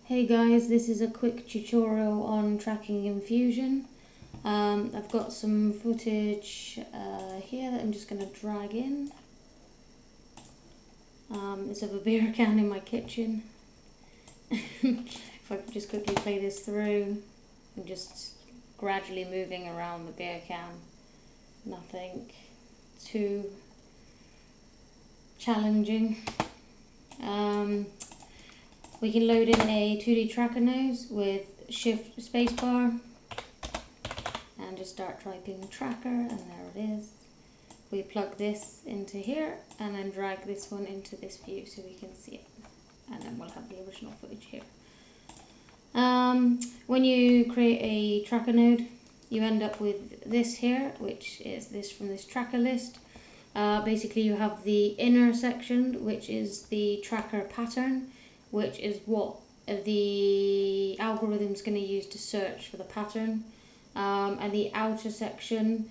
Hey guys, this is a quick tutorial on tracking in Fusion. I've got some footage here that I'm just going to drag in. It's of a beer can in my kitchen. If I could just quickly play this through, I'm just gradually moving around the beer can. Nothing too challenging. We can load in a 2D tracker nose with Shift Spacebar and just start typing tracker, and there it is. We plug this into here and then drag this one into this view so we can see it, and then we'll have the original footage here. When you create a tracker node, you end up with this here, which is this from this tracker list. Basically you have the inner section, which is the tracker pattern, which is what the algorithm's going to use to search for the pattern. And the outer section,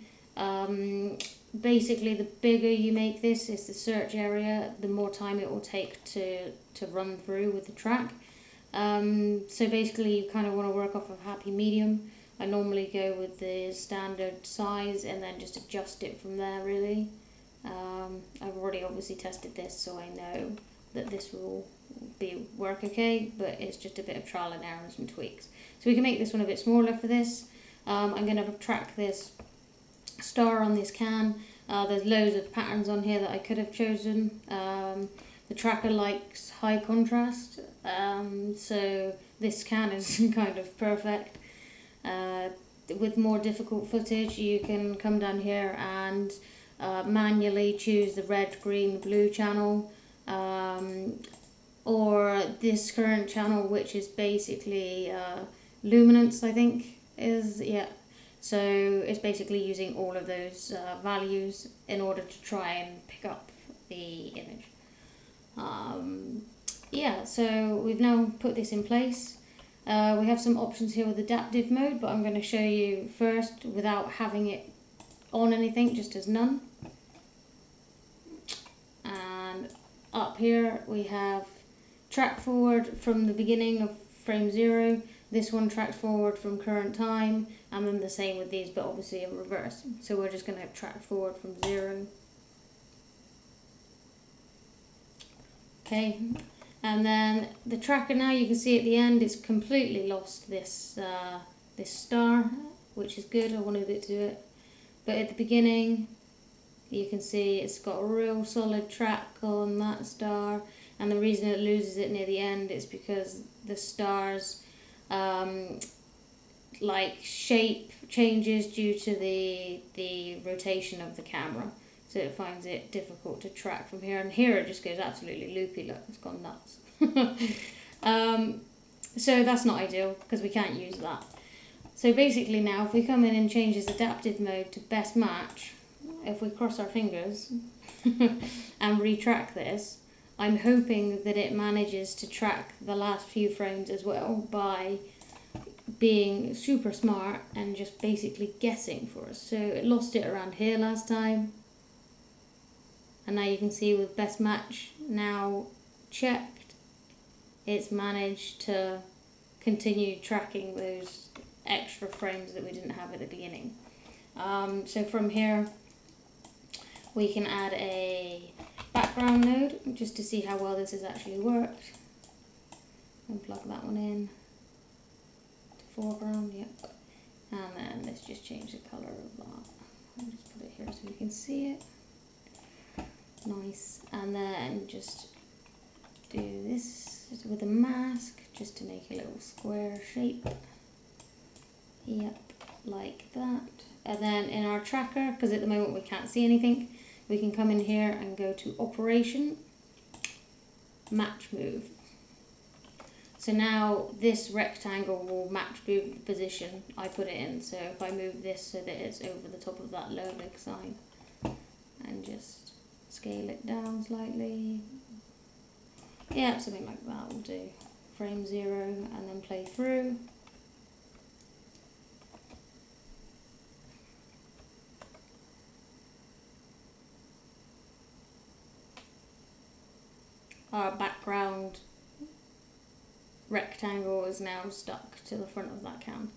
basically the bigger you make this is the search area, the more time it will take to run through with the track. So basically you kind of want to work off of happy medium. I normally go with the standard size and then just adjust it from there really. I've already obviously tested this, so I know that this will work okay, but it's just a bit of trial and error and some tweaks. So we can make this one a bit smaller for this. I'm going to track this star on this can. There's loads of patterns on here that I could have chosen. The tracker likes high contrast, so this can is kind of perfect. With more difficult footage, you can come down here and manually choose the red, green, blue channel, or this current channel, which is basically luminance, I think is, yeah. So it's basically using all of those values in order to try and pick up the image. Yeah, so we've now put this in place. We have some options here with adaptive mode, but I'm going to show you first without having it on anything, just as none. And up here we have track forward from the beginning of frame 0. This one tracks forward from current time, and then the same with these, but obviously in reverse. So we're just going to track forward from 0. Okay, and then the tracker, now you can see at the end it's completely lost this this star, which is good. I wanted it to do it, but at the beginning you can see it's got a real solid track on that star, and the reason it loses it near the end is because the stars like shape changes due to the rotation of the camera, so it finds it difficult to track from here, and here it just goes absolutely loopy. Look, it's gone nuts. So that's not ideal because we can't use that. So basically now if we come in and change this adaptive mode to best match, if we cross our fingers and retrack this, I'm hoping that it manages to track the last few frames as well by being super smart and just basically guessing for us. So it lost it around here last time, and now you can see with best match now checked, it's managed to continue tracking those extra frames that we didn't have at the beginning. So from here we can add a background node just to see how well this has actually worked, and plug that one in to foreground, yep. And then let's just change the colour of that. I'll just put it here so we can see it. Nice. And then just do this with a mask just to make a little square shape. Yep, like that. And then in our tracker, because at the moment we can't see anything, we can come in here and go to Operation, Match Move. So now this rectangle will match move the position I put it in. So if I move this so that it's over the top of that lower leg sign, and just scale it down slightly. Yeah, something like that will do. Frame 0 and then play through. Our background rectangle is now stuck to the front of that can.